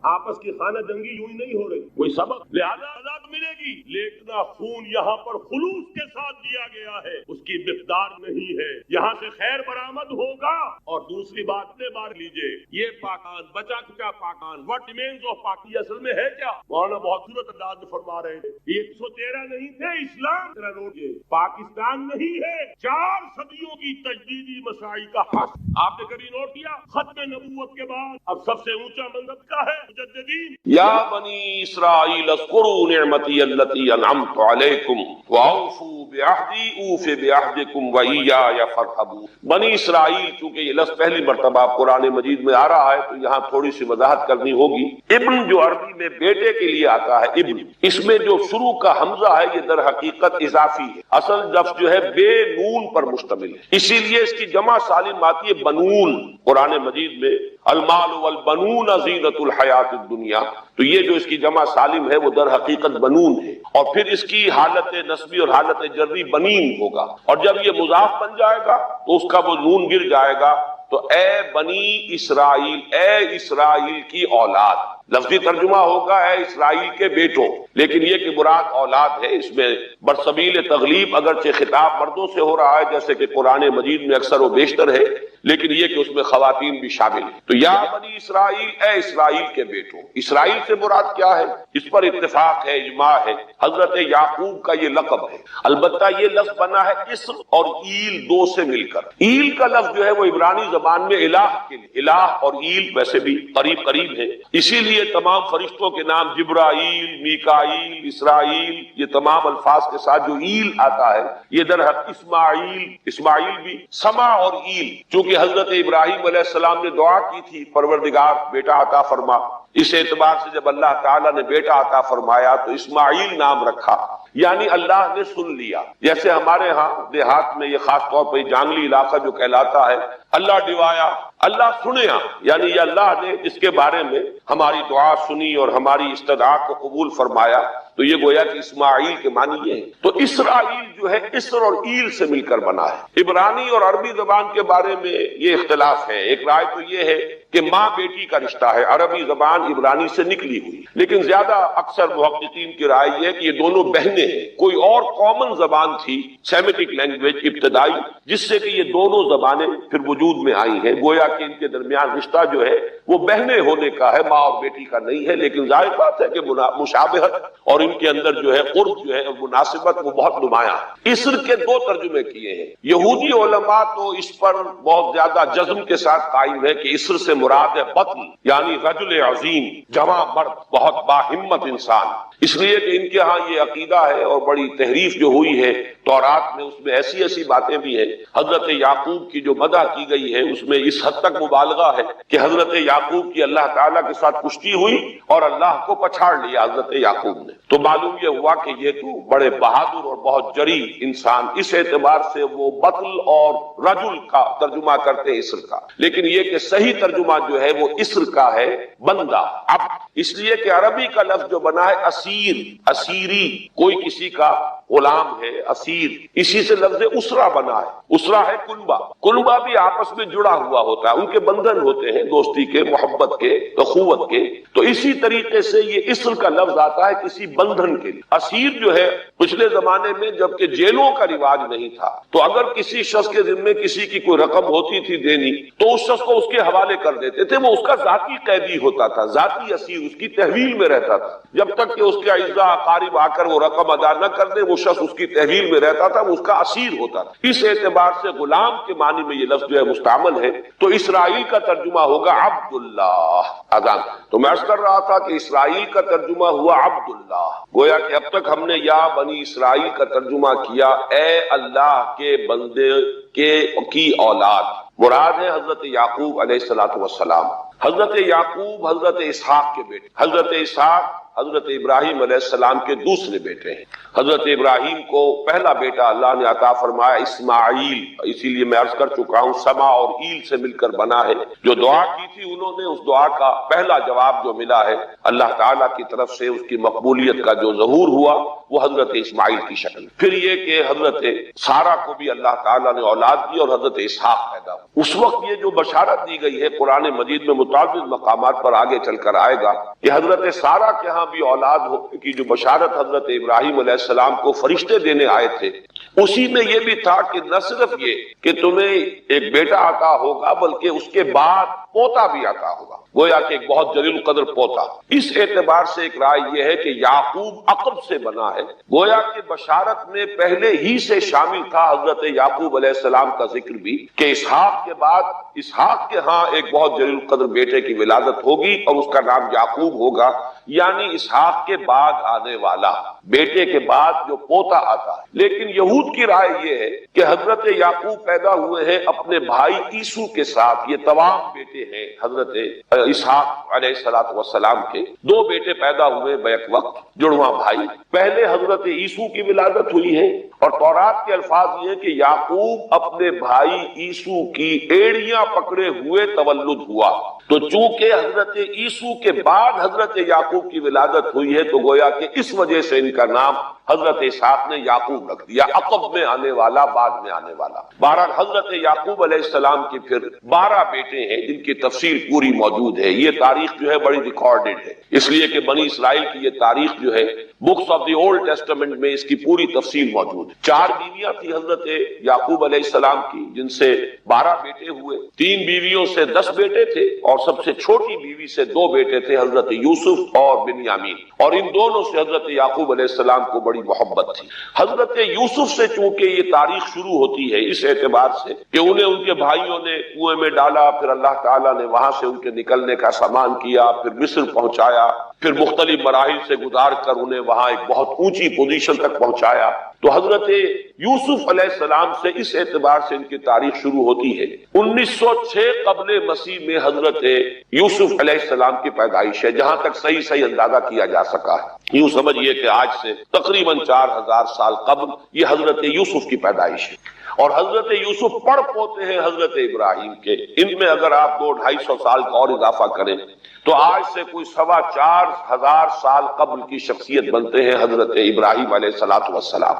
S1: آپس کی خانہ جنگی یوں ہی نہیں ہو رہی، کوئی سبق، لہذا سزا ملے گی، لیکن خون یہاں پر خلوص کے ساتھ دیا گیا ہے، اس کی مقدار نہیں ہے، یہاں سے خیر برآمد ہوگا۔ اور دوسری بات نے بار لیجئے، یہ پاکستان بچا کیا Pakistan, what remains of Pakistan اصل میں ہے کیا؟ مولانا بہت خوبصورت انداز میں فرما رہے ہیں، 113 نہیں تھے اسلام تیرا نوٹ، یہ پاکستان نہیں ہے، 4 صدیوں کی تجدیدی مساعی کا حق۔ آپ نے کبھی نوٹ کیا ختم نبوت کے بعد اب سب سے اونچا منصب کا ہے مجددین،
S2: یا بنی اسرائیل اذکروا نعمتی التی انعمت علیکم واوفوا بعہدی اوف بعہدکم وایای فارہبون۔ بنی اسرائیل، چونکہ یہ لفظ پہلی مرتبہ قرآن مجید میں آ رہا ہے تو یہاں تھوڑی سی وضاحت کرنی ہوگی۔ ابن جو عربی میں بیٹے کے لیے آتا ہے ابن، اس میں جو شروع کا حمزہ ہے یہ در حقیقت اضافی ہے، اصل لفظ جو ہے بے نون پر مشتمل ہے، اسی لیے اس کی جمع سالم آتی ہے بنون۔ قرآن مجید میں المال والبنون زینت الحیات الدنیا، تو یہ جو اس کی جمع سالم ہے وہ در حقیقت بنون ہے، اور پھر اس کی حالت نسبی اور حالت جری بنین ہوگا، اور جب یہ مضاف بن جائے گا تو اس کا وہ نون گر جائے گا، تو اے بنی اسرائیل، اے اسرائیل کی اولاد، لفظی ترجمہ ہوگا اے اسرائیل کے بیٹوں، لیکن یہ کہ مراد اولاد ہے، اس میں برسبیل تغلیب اگرچہ خطاب مردوں سے ہو رہا ہے جیسے کہ قرآن مجید میں اکثر و بیشتر ہے، لیکن یہ کہ اس میں خواتین بھی شامل ہیں۔ تو یا بنی اسرائیل، اے اسرائیل کے بیٹوں، اسرائیل سے مراد کیا ہے؟ اس پر اتفاق ہے، اجماع ہے، حضرت یعقوب کا یہ لقب ہے، البتہ یہ لفظ بنا ہے اسر اور ایل دو سے مل کر۔ ایل کا لفظ جو ہے وہ عبرانی زبان میں الہ کے لیے، الہ اور ایل ویسے بھی قریب قریب ہے، اسی لیے تمام فرشتوں کے نام جبرائیل، میکائیل، اسرائیل، یہ تمام الفاظ کے ساتھ جو ایل آتا ہے یہ در حق اسماعیل بھی، سما اور ایل، چونکہ حضرت ابراہیم علیہ السلام نے دعا کی تھی پروردگار بیٹا عطا فرما، اس اعتبار سے جب اللہ تعالیٰ نے بیٹا عطا فرمایا تو اسماعیل نام رکھا، یعنی اللہ نے سن لیا۔ جیسے ہمارے ہاں دیہات میں یہ خاص طور پر جانگلی علاقہ جو کہلاتا ہے، اللہ ڈوایا، اللہ سنیا، یعنی یہ اللہ نے جس کے بارے میں ہماری دعا سنی اور ہماری استدعا کو قبول فرمایا، تو یہ گویا کہ اسماعیل کے معنی یہ ہے۔ تو اسرائیل جو ہے اسر اور ایل سے مل کر بنا ہے۔ عبرانی اور عربی زبان کے بارے میں یہ اختلاف ہے، ایک رائے تو یہ ہے کہ ماں بیٹی کا رشتہ ہے، عربی زبان عبرانی سے نکلی ہوئی، لیکن زیادہ اکثر محققین کی رائے یہ ہے کہ یہ دونوں بہنیں ہیں، کوئی اور کامن زبان تھی سیمیٹک لینگویج ابتدائی جس سے کہ یہ دونوں زبانیں پھر وجود میں آئی ہیں، گویا کہ ان کے درمیان رشتہ جو ہے وہ بہنیں ہونے کا ہے، ماں اور بیٹی کا نہیں ہے، لیکن ظاہر بات ہے کہ مشابہت اور ان کے اندر جو ہے قرب جو ہے اور مناسبت وہ بہت نمایاں ہے۔ اسر کے 2 ترجمے کیے ہیں، یہودی علماء تو اس پر بہت زیادہ جزم کے ساتھ قائم ہے کہ اسر سے مراد ہے بطن، یعنی رجل عظیم، جواں مرد، بہت باہمت انسان، اس لیے کہ ان کے ہاں یہ عقیدہ ہے اور بڑی تحریف جو ہوئی ہے تورات میں، اس میں ایسی ایسی باتیں بھی ہیں۔ حضرت یعقوب کی جو مدح کی گئی ہے اس میں اس حد تک مبالغہ ہے کہ حضرت یعقوب کی اللہ تعالیٰ کے ساتھ کشتی ہوئی اور اللہ کو پچھاڑ لیا حضرت یعقوب نے، تو معلوم یہ ہوا کہ یہ تو بڑے بہادر اور بہت جری انسان، اس اعتبار سے وہ بطل اور رجل کا ترجمہ کرتے ہیں اسر کا، لیکن یہ کہ صحیح ترجمہ جو ہے وہ اسر کا ہے، بندہ، عبد۔ اس لیے کہ عربی کا لفظ جو بنا ہے اسیر، اسیری، کوئی کسی کا غلام ہے، اسیر، اسی سے لفظ اسرا بنا ہے۔ اسرا ہے کنبہ، کنبہ بھی آپس میں جڑا ہوا ہوتا ہے، ان کے بندھن ہوتے ہیں دوستی کے، محبت کے، اخوت کے۔ تو اسی طریقے سے یہ اسر کا لفظ آتا ہے کسی بندھن کے لیے۔ اسیر جو ہے پچھلے زمانے میں جبکہ جیلوں کا رواج نہیں تھا تو اگر کسی شخص کے ذمے کسی کی کوئی رقم ہوتی تھی دینی تو اس شخص کو اس کے حوالے کر دیتے تھے، وہ اس کا ذاتی قیدی ہوتا تھا، ذاتی اسیر، اس کی تحویل میں رہتا تھا، جب تک کہ اس کے اعزاء اقارب آ کر وہ رقم ادا نہ کر دے وہ شخص اس کی تحویل میں رہتا تھا، وہ اس کا اسیر ہوتا تھا۔ اس اعتبار سے غلام کے معنی میں یہ لفظ جو ہے مستعمل ہے، تو اسرائیل کا ترجمہ ہوگا عبداللہ۔ اذان تو میں عرض کر رہا تھا کہ اسرائیل کا ترجمہ ہوا عبداللہ، گویا کہ اب تک ہم نے یا بنی اسرائیل کا ترجمہ کیا اے اللہ کے بندے کی اولاد، مراد ہے حضرت یعقوب علیہ السلام۔ حضرت یعقوب حضرت اسحاق کے بیٹے، حضرت اسحاق حضرت ابراہیم علیہ السلام کے دوسرے بیٹے ہیں۔ حضرت ابراہیم کو پہلا بیٹا اللہ نے عطا فرمایا اسماعیل، اسی لیے میں عرض کر چکا ہوں سما اور ایل سے مل کر بنا ہے۔ جو دعا کی تھی انہوں نے، اس دعا کا پہلا جواب جو ملا ہے اللہ تعالیٰ کی طرف سے، اس کی مقبولیت کا جو ظہور ہوا وہ حضرت اسماعیل کی شکل۔ پھر یہ کہ حضرت سارہ کو بھی اللہ تعالیٰ نے اولاد دی اور حضرت اسحاق پیدا ہوا۔ اس وقت یہ جو بشارت دی گئی ہے قرآن مجید میں متعدد مقامات پر آگے چل کر آئے گا کہ حضرت سارہ کے ہاں بھی اولاد کی جو بشارت حضرت ابراہیم علیہ السلام کو فرشتے دینے آئے تھے، اسی میں یہ بھی تھا کہ نہ صرف یہ کہ تمہیں ایک بیٹا عطا ہوگا بلکہ اس کے بعد پوتا بھی عطا ہوگا، گویا کہ ایک بہت جلیل قدر پوتا۔ اس اعتبار سے ایک رائے یہ ہے کہ یعقوب عقب سے بنا ہے، گویا کہ بشارت میں پہلے ہی سے شامل تھا حضرت یعقوب علیہ السلام کا ذکر بھی کہ اسحاق کے بعد اسحاق کے ہاں ایک بہت جلیل قدر بیٹے کی ولادت ہوگی اور اس کا نام یعقوب ہوگا، یعنی اسحاق کے بعد آنے والا، بیٹے کے بعد جو پوتا آتا ہے۔ لیکن یہود کی رائے یہ ہے کہ حضرت یعقوب پیدا ہوئے ہیں اپنے بھائی عیسو کے ساتھ، یہ تمام بیٹے ہیں حضرت اسحاق علیہ السلام کے، دو بیٹے پیدا ہوئے بیک وقت، جڑواں بھائی۔ پہلے حضرت عیسو کی ولادت ہوئی ہے اور تورات کے الفاظ یہ ہیں کہ یعقوب اپنے بھائی عیسو کی ایڑیاں پکڑے ہوئے تولد ہوا، تو چونکہ حضرت عیسو کے بعد حضرت یعقوب کی ولادت ہوئی ہے تو گویا کہ اس وجہ سے ان کا نام حضرت اسحاق نے یعقوب رکھ دیا، عقب میں آنے والا، بعد میں آنے والا۔ بہرحال حضرت یعقوب علیہ السلام کے پھر 12 بیٹے ہیں جن کی تفصیل پوری موجود ہے۔ یہ تاریخ جو ہے بڑی ریکارڈڈ ہے، اس لیے کہ بنی اسرائیل کی یہ تاریخ جو ہے books of the old testament میں اس کی پوری تفصیل موجود ہے۔ 4 بیویاں تھی حضرت یعقوب علیہ السلام کی جن سے 12 بیٹے ہوئے، 3 بیویوں سے 10 بیٹے تھے اور سب سے چھوٹی بیوی سے 2 بیٹے تھے حضرت یوسف اور بنیامین، اور ان دونوں سے حضرت یعقوب علیہ السلام کو بڑی محبت تھی۔ حضرت یوسف سے چونکہ یہ تاریخ شروع ہوتی ہے اس اعتبار سے کہ انہیں ان کے بھائیوں نے کنویں میں ڈالا، پھر اللہ تعالیٰ نے وہاں سے ان کے نکلنے کا سامان کیا، پھر مصر پہنچایا، پھر مختلف مراحل سے گزار کر انہیں وہاں ایک بہت اونچی پوزیشن تک پہنچایا۔ تو حضرت یوسف علیہ السلام سے اس اعتبار سے ان کی تاریخ شروع ہوتی ہے۔ 1906 قبل مسیح میں حضرت یوسف علیہ السلام کی پیدائش ہے، جہاں تک صحیح اندازہ کیا جا سکا ہے۔ یوں سمجھئے کہ آج سے تقریباً 4000 سال قبل یہ حضرت یوسف کی پیدائش ہے، اور حضرت یوسف پڑ پوتے ہیں حضرت ابراہیم کے۔ ان میں اگر آپ 200-250 سال کا اور اضافہ کریں تو آج سے کوئی 4,2500 سال قبل کی شخصیت بنتے ہیں حضرت ابراہیم علیہ السلام۔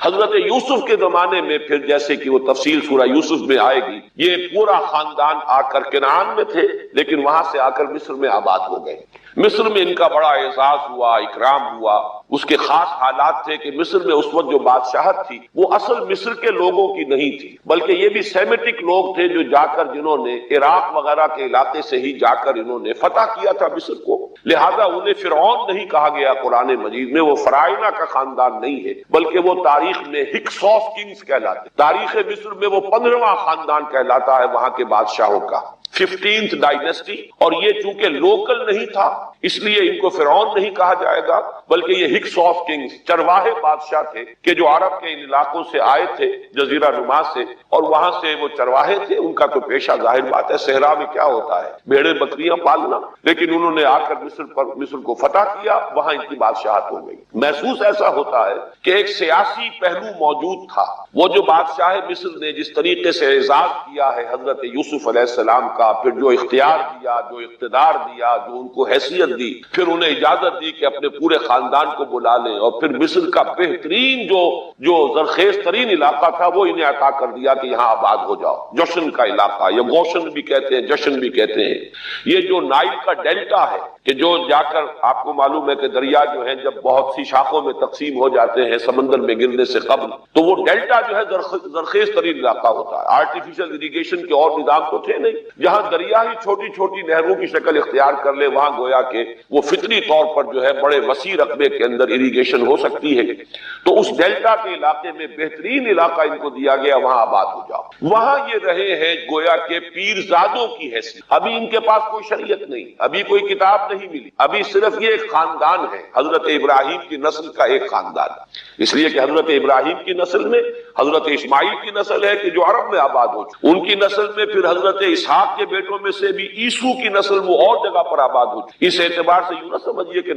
S2: حضرت یوسف کے زمانے میں پھر جیسے کہ وہ تفصیل سورہ یوسف میں آئے گی، یہ پورا خاندان آ کر کنعان میں تھے لیکن وہاں سے آ کر مصر میں آباد ہو گئے۔ مصر میں ان کا بڑا اعزاز ہوا، اکرام ہوا۔ اس کے خاص حالات تھے کہ مصر میں اس وقت جو بادشاہت تھی وہ اصل مصر کے لوگوں کی نہیں تھی، بلکہ یہ بھی سیمیٹک لوگ تھے جو جا کر جنہوں نے عراق وغیرہ کے علاقے سے ہی جا کر انہوں نے فتح کیا تھا مصر کو، لہذا انہیں فرعون نہیں کہا گیا قرآن مجید میں، وہ فرعونہ کا خاندان نہیں ہے بلکہ وہ تاریخ میں ہکس آف کنگز کہلاتے، تاریخ مصر میں وہ 15واں خاندان کہلاتا ہے وہاں کے بادشاہوں کا، 15th ڈائنیسٹی۔ اور یہ چونکہ لوکل نہیں تھا اس لیے ان کو فرعون نہیں کہا جائے گا بلکہ یہ ہکس آف کنگز، چرواہے بادشاہ تھے کہ جو عرب کے ان علاقوں سے آئے تھے جزیرہ نما سے، اور وہاں سے وہ چرواہے تھے۔ ان کا تو پیشہ ظاہر بات ہے صحرا میں کیا ہوتا ہے، بھیڑیں بکریاں پالنا، لیکن انہوں نے آ کر مصر کو فتح کیا، وہاں ان کی بادشاہت ہو گئی۔ محسوس ایسا ہوتا ہے کہ ایک سیاسی پہلو موجود تھا، وہ جو بادشاہ مصر نے جس طریقے سے اعزاز کیا ہے حضرت یوسف علیہ السلام کا علاقہ، پھر جو اختیار دیا، جو اقتدار دیا، جو ان کو حیثیت دی، پھر انہیں اجازت دی کہ اپنے پورے خاندان کو بلا لیں، اور پھر مصر کا بہترین جو زرخیز ترین علاقہ تھا وہ انہیں عطا کر دیا کہ یہاں آباد ہو جاؤ، جشن کا علاقہ، یا گوشن بھی کہتے ہیں، جشن بھی کہتے ہیں۔ یہ جو نائل کا ڈیلٹا ہے کہ جو جا کر آپ کو معلوم ہے کہ دریا جو ہے جب بہت سی شاخوں میں تقسیم ہو جاتے ہیں سمندر میں گرنے سے قبل، تو وہ ڈیلٹا جو ہے زرخیز ترین علاقہ ہوتا ہے۔ آرٹیفیشل اریگیشن کے اور نظام تو تھے نہیں، جہاں دریا ہی چھوٹی چھوٹی نہروں کی شکل اختیار کر لے وہاں گویا کہ وہ فطری طور پر جو ہے بڑے وسیع رقبے کے اندر اریگیشن ہو سکتی ہے۔ تو اس ڈیلٹا کے علاقے میں بہترین علاقہ ان کو دیا گیا، وہاں آباد ہو جاؤ۔ وہاں یہ رہے ہیں گویا کہ پیرزادوں کی حیثیت۔ ابھی ان کے پاس کوئی شریعت نہیں، ابھی کوئی کتاب نہیں ملی، ابھی صرف یہ ایک خاندان ہے، حضرت ابراہیم کی نسل کا ایک خاندان، اس لیے کہ حضرت ابراہیم کی نسل میں حضرت اسماعیل کی نسل ہے کہ جو عرب میں آباد ہو چکی، ان کی نسل میں پھر حضرت اسحاق کے بیٹوں میں سے بھی عیسو کی نسل وہ اور جگہ پر آباد ہو چکی۔ اس اعتبار سے یوں نہ سمجھیے کہ